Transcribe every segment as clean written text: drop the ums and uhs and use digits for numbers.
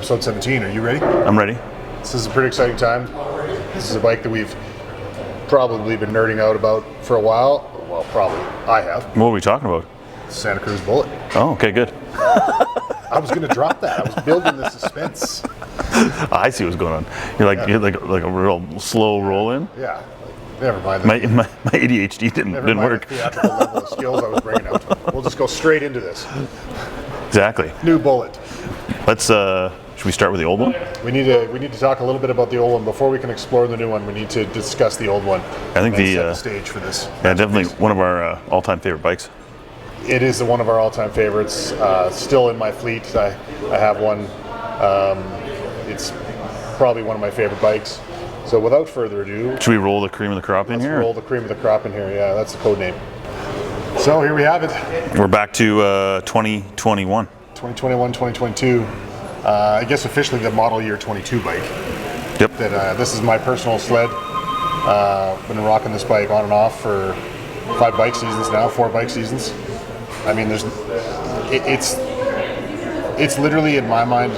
episode 17. Are you ready? I'm ready. This is a pretty exciting time. This is a bike that we've probably been nerding out about for a while. Well, probably. I have. What are we talking about? Santa Cruz Bullit. Oh, okay, good. I was going to drop that. I was building the suspense. I see what's going on. You're like a real slow roll in. Yeah. Never mind. My ADHD didn't work. The theatrical level of skills I was bringing out. We'll just go straight into this. Exactly. New Bullit. Let's. Should we start with the old one? We need to talk a little bit about the old one before we can explore the new one. We need to discuss the old one. I think set the stage for this. Yeah, definitely one of our all-time favorite bikes. It is one of our all-time favorites. Still in my fleet. I have one. It's probably one of my favorite bikes. So without further ado, should we roll the cream of the crop in here? Let's roll the cream of the crop in here. Yeah, that's the code name. So here we have it. We're back to 2021. 2021, 2022. I guess officially the model year 22 bike. Yep. This is my personal sled. Been rocking this bike on and off for 4 bike seasons. I mean, it's literally, in my mind,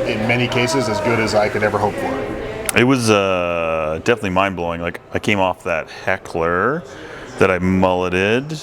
in many cases, as good as I could ever hope for. It was definitely mind-blowing. Like, I came off that Heckler that I mulleted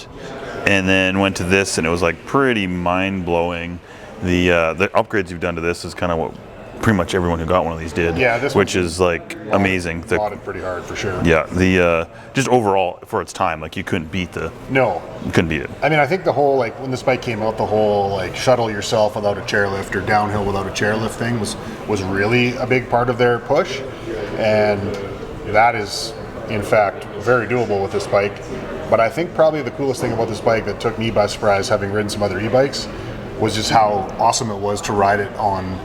and then went to this, and it was like pretty mind-blowing. The upgrades you've done to this is kind of what pretty much everyone who got one of these did. Yeah, which is like amazing. Modded pretty hard for sure. Yeah, the just overall for its time, like you couldn't beat the. No, you couldn't beat it. I mean, I think the whole, like, when this bike came out, the whole like shuttle yourself without a chairlift or downhill without a chairlift thing was really a big part of their push, and that is in fact very doable with this bike. But I think probably the coolest thing about this bike that took me by surprise, having ridden some other e-bikes, was just how awesome it was to ride it on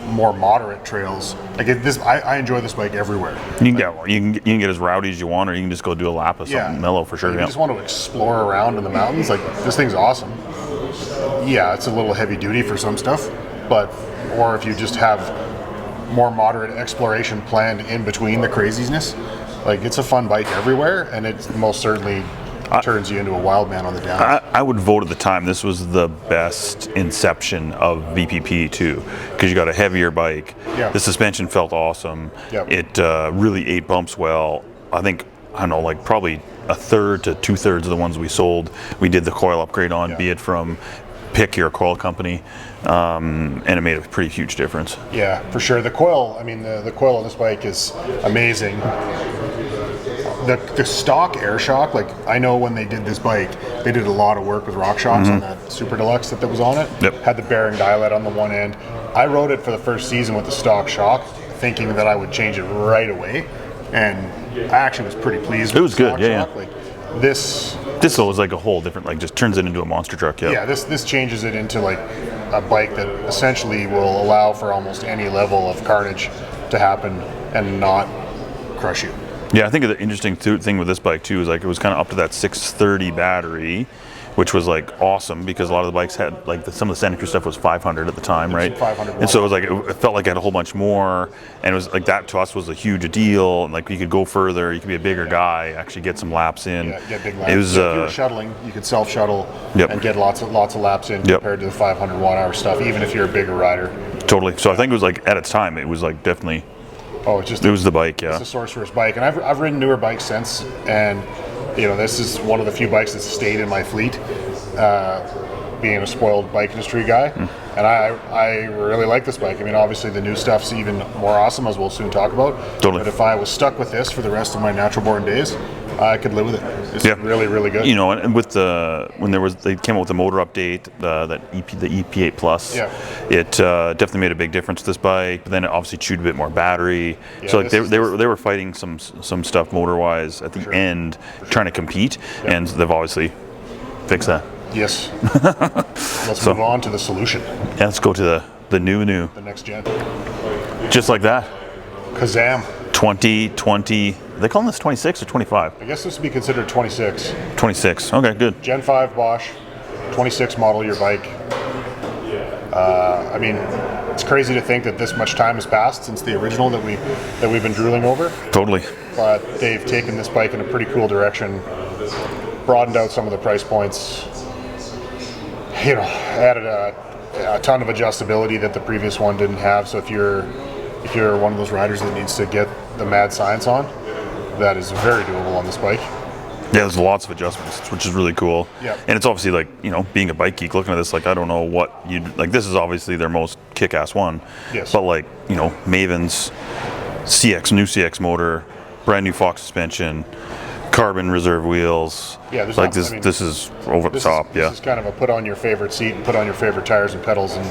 more moderate trails. Like I enjoy this bike everywhere. You can get as rowdy as you want, or you can just go do a lap of something mellow for sure. If you just want to explore around in the mountains, like, this thing's awesome. Yeah, it's a little heavy duty for some stuff, or if you just have more moderate exploration planned in between the craziness, like, it's a fun bike everywhere, and it most certainly turns you into a wild man on the down. I would vote at the time this was the best inception of VPP too, because you got a heavier bike. Yeah. The suspension felt awesome. Yep. It really ate bumps well. I don't know, like probably 1/3 to 2/3 of the ones we sold, we did the coil upgrade on, be it from pick your coil company, and it made a pretty huge difference. Yeah, for sure. The coil, I mean, the coil on this bike is amazing. The stock air shock, like, I know when they did this bike, they did a lot of work with RockShox on that Super Deluxe that was on it. Yep. Had the bearing dielet on the one end. I rode it for the first season with the stock shock, thinking that I would change it right away, and I actually was pretty pleased with it was the good, stock shock. Like, this though is like a whole different, like, just turns it into a monster truck. Yeah, this changes it into like a bike that essentially will allow for almost any level of carnage to happen and not crush you. Yeah, I think the interesting thing with this bike too is, like, it was kind of up to that 630 battery, which was like awesome because a lot of the bikes had, like, some of the Santa Cruz stuff was 500 at the time, right? 500. And so it was like, it felt like it had a whole bunch more, and it was like, that to us was a huge deal, and like you could go further, you could be a bigger guy, actually get some laps in. Yeah, get big laps. It was if you were shuttling, you could self-shuttle and get lots of laps in compared to the 500 watt-hour stuff, even if you're a bigger rider. Totally. So I think it was like, at its time, it was like definitely. Oh, it was the bike, yeah. It's a sorcerer's bike, and I've ridden newer bikes since, and this is one of the few bikes that's stayed in my fleet, being a spoiled bike industry guy, and I really like this bike. I mean, obviously the new stuff's even more awesome, as we'll soon talk about. Totally. But if I was stuck with this for the rest of my natural born days, I could live with it. It's really, really good. And with they came out with the motor update, the Ep.18 Plus. Yeah. It definitely made a big difference to this bike. But then it obviously chewed a bit more battery. Yeah, so like they were fighting some stuff motor wise at the end, trying to compete, and they've obviously fixed that. Yes. Let's move on to the solution. Yeah, let's go to the new. The next gen. Just like that. Kazam. 2020. They call this 26 or 25? I guess this would be considered 26. 26. Okay, good. Gen 5 Bosch, 26 model year bike. I mean, it's crazy to think that this much time has passed since the original that we've been drooling over. Totally. But they've taken this bike in a pretty cool direction, broadened out some of the price points, added a a ton of adjustability that the previous one didn't have. So if you're one of those riders that needs to get the mad science on, that is very doable on this bike. Yeah, there's lots of adjustments, which is really cool. Yeah. And it's obviously like, being a bike geek, looking at this, like, I don't know what like, this is obviously their most kick-ass one. Yes. But like, Maven's new CX motor, brand new Fox suspension, carbon reserve wheels. Yeah, like this is over the top. This is kind of a put on your favorite seat and put on your favorite tires and pedals and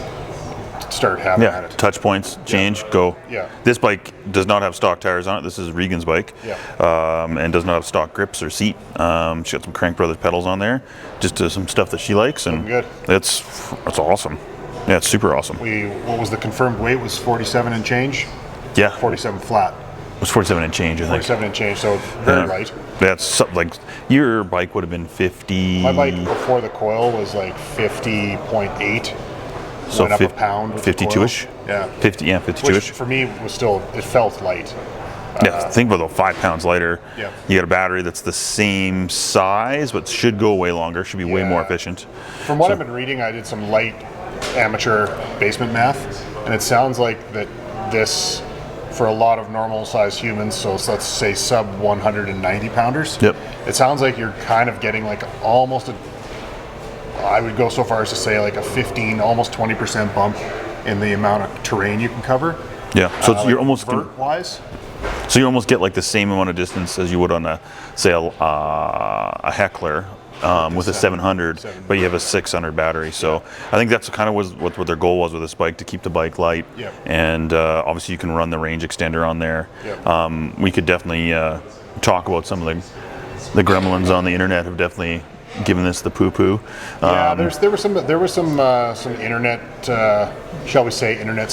start having at it. Touch points, change, go. Yeah. This bike does not have stock tires on it. This is Regan's bike. Yeah. And does not have stock grips or seat. She got some Crank Brothers pedals on there, just some stuff that she likes, and good. That's awesome. Yeah, it's super awesome. What was the confirmed weight? Was 47 and change? Yeah. 47 flat. It was 47 and change, I think. 47 and change, so very light. That's like, your bike would have been 50. My bike before the coil was like 50.8. So went up a pound. 52-ish? Yeah. 52-ish. Which for me was still, it felt light. Yeah, think about it, 5 pounds lighter. Yeah. You got a battery that's the same size, but should go way longer, should be way more efficient. From what I've been reading, I did some light amateur basement math, and it sounds like that this, for a lot of normal sized humans, so let's say sub 190 pounders, Yep. it sounds like you're kind of getting like almost I would go so far as to say like a 15, almost 20% bump in the amount of terrain you can cover. Yeah, so you're almost vert-wise. So you almost get like the same amount of distance as you would on a Heckler with a 700, but you have a 600 battery. So I think that's kind of was what their goal was with this bike, to keep the bike light. Yep. And obviously you can run the range extender on there. Yep. We could definitely talk about some of the gremlins on the internet have definitely given this the poo-poo. Yeah, there was some internet, shall we say, internet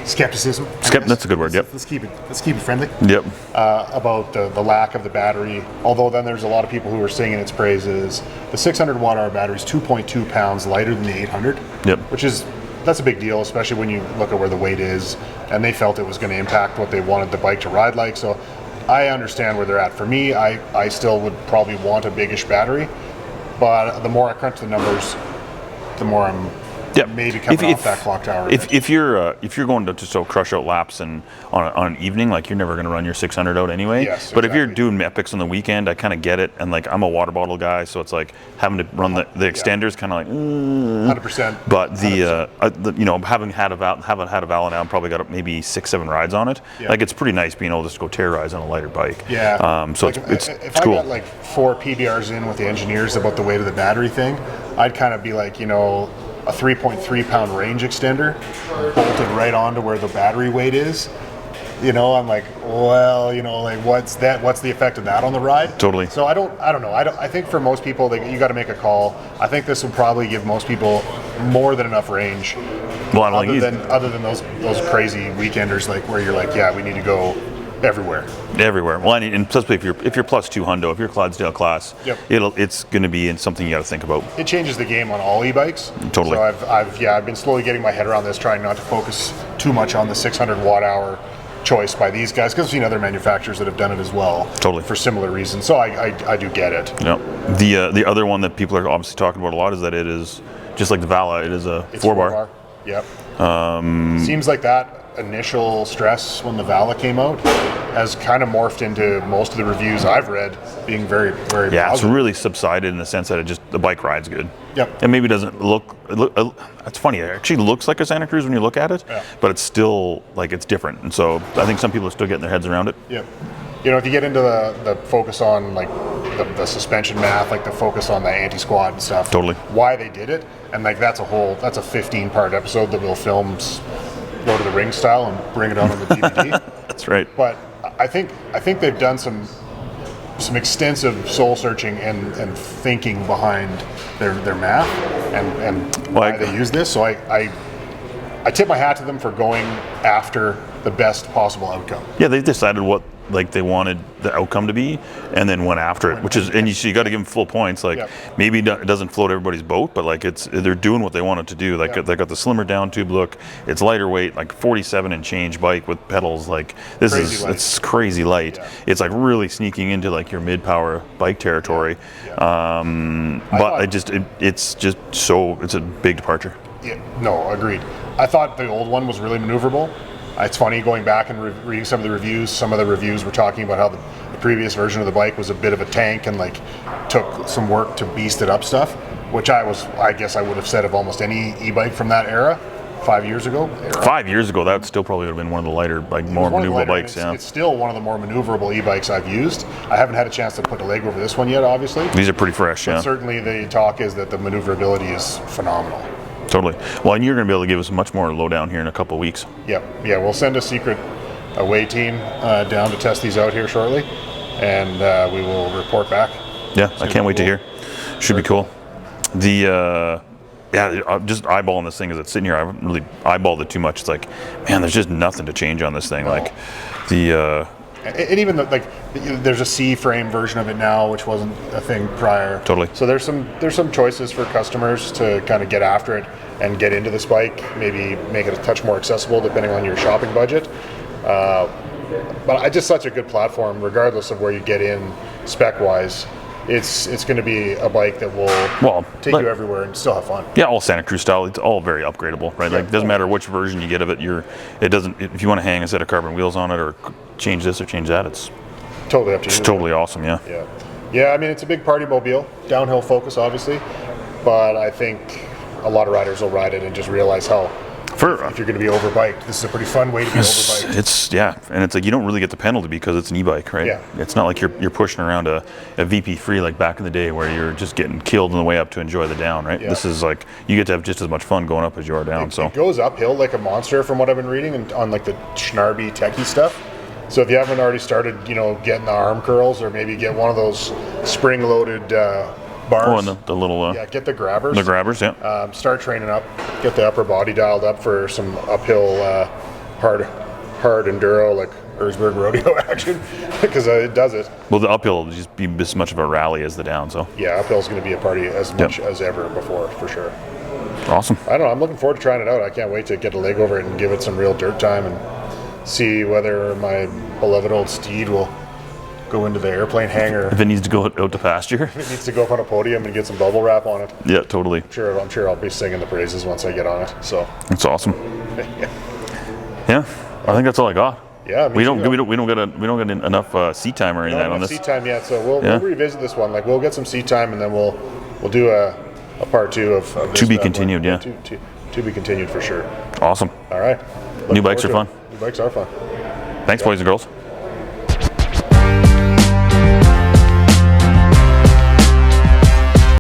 skepticism. That's a good word. Yep. Let's keep it friendly. Yep. About the lack of the battery. Although then there's a lot of people who are singing its praises. The 600 watt-hour battery is 2.2 pounds lighter than the 800. Yep. That's a big deal, especially when you look at where the weight is. And they felt it was going to impact what they wanted the bike to ride like. So I understand where they're at. For me, I still would probably want a biggish battery, but the more I crunch the numbers, the more I'm maybe coming off that clock tower. If you're going to just crush out laps and on an evening, like, you're never going to run your 600 out anyway. Yes, but if you're doing epics on the weekend, I kind of get it. And like, I'm a water bottle guy, so it's like having to run the extenders, kind of like 100%. But having had a Vala now, I've probably got maybe 6-7 rides on it. Yeah. Like, it's pretty nice being able to just go terrorize on a lighter bike. Yeah. So like it's if cool. I got like 4 PBRs in with the engineers about the weight of the battery thing, I'd kind of be like, a 3.3 pound range extender bolted right onto where the battery weight is. I'm like, well, like, what's the effect of that on the ride? Totally. So I don't know. I think for most people, you got to make a call. I think this will probably give most people more than enough range. Well, other than those crazy weekenders, like, where you're like, yeah, we need to go everywhere. Well, and especially if you're plus 2 hundo, if you're Clydesdale class, it's going to be something you got to think about. It changes the game on all e-bikes. Totally. So I've been slowly getting my head around this, trying not to focus too much on the 600 watt hour choice by these guys, because I've seen other manufacturers that have done it as well. Totally. For similar reasons. So I do get it. Yeah. The other one that people are obviously talking about a lot is that it is just like the Vala. It is a 4-bar. Yep. Seems like that initial stress when the Vala came out has kind of morphed into most of the reviews I've read being very, very positive. It's really subsided in the sense that the bike rides good. Yep. It maybe doesn't look it's funny, it actually looks like a Santa Cruz when you look at it, but it's still, like, it's different. And so I think some people are still getting their heads around it. Yep. If you get into the focus on, like, the suspension math, like the focus on the anti-squat and stuff. Totally. Why they did it, and like that's a 15-part episode that we'll film Lord of the Rings style and bring it out on the DVD. That's right. But I think they've done some extensive soul searching and thinking behind their math and why they use this. So I tip my hat to them for going after the best possible outcome. Yeah, they decided what they wanted the outcome to be, and then went after it. Which is, and you got to give them full points. Like, maybe it doesn't float everybody's boat, but like they're doing what they wanted to do. Like, they got the slimmer down tube look. It's lighter weight, like 47 and change bike with pedals. Like, it's crazy light. Yeah. It's like really sneaking into like your mid-power bike territory. But it's a big departure. Yeah, no, agreed. I thought the old one was really maneuverable. It's funny going back and reading some of the reviews. Some of the reviews were talking about how the previous version of the bike was a bit of a tank and like took some work to beast it up stuff, which I guess I would have said of almost any e-bike from that era, 5 years ago. 5 years ago, that still probably would have been one of the lighter, like more maneuverable bikes. Yeah, it's still one of the more maneuverable e-bikes I've used. I haven't had a chance to put a leg over this one yet, obviously. These are pretty fresh. But Yeah, certainly the talk is that the maneuverability is phenomenal. totally. Well, and you're going to be able to give us much more lowdown here in a couple of weeks. Yeah, we'll send a secret away team down to test these out here shortly, and we will report back. Yeah, I can't wait to hear. Should be cool. The I'm just eyeballing this thing as it's sitting here. I haven't really eyeballed it too much. It's like, man, there's just nothing to change on this thing. No. Like the and even there's a C-frame version of it now, which wasn't a thing prior. Totally. So there's some choices for customers to kind of get after it and get into this bike. Maybe make it a touch more accessible depending on your shopping budget. But it's just such a good platform, regardless of where you get in spec-wise. It's going to be a bike that will take you everywhere and still have fun. Yeah, all Santa Cruz style. It's all very upgradable, right? Like, it doesn't matter which version you get of it. It doesn't. If you want to hang a set of carbon wheels on it or change this or change that, it's totally up to you. It's totally awesome. Yeah. Yeah. I mean, it's a big party mobile, downhill focus, obviously, but I think a lot of riders will ride it and just realize how. If you're going to be overbiked, this is a pretty fun way to be overbiked. And it's like you don't really get the penalty because it's an e-bike, right? Yeah. It's not like you're pushing around a VP3 like back in the day where you're just getting killed on the way up to enjoy the down, right? Yeah. This is like you get to have just as much fun going up as you are down. It goes uphill like a monster, from what I've been reading, and on like the schnarby techie stuff. So if you haven't already started, getting the arm curls, or maybe get one of those spring-loaded bars. Oh, and the little get the grabbers. The grabbers, yeah. Start training up, get the upper body dialed up for some uphill hard enduro like Erzberg rodeo action, because it does it. Well, the uphill will just be as much of a rally as the down, so. Yeah, uphill is going to be a party as much as ever before, for sure. Awesome. I don't know, I'm looking forward to trying it out. I can't wait to get a leg over it and give it some real dirt time and see whether my beloved old steed will go into the airplane hangar. If it needs to go out to pasture. If it needs to go up on a podium and get some bubble wrap on it. Yeah, totally. I'm sure I'll be singing the praises once I get on it. So that's awesome. Yeah, I think that's all I got. Yeah, we don't get enough seat time or anything on this. Seat time yet, so we'll revisit this one. Like, we'll get some seat time, and then we'll do a part two of this. To be continued, yeah. To be continued for sure. Awesome. All right. New bikes are fun. New bikes are fun. Thanks, boys and girls.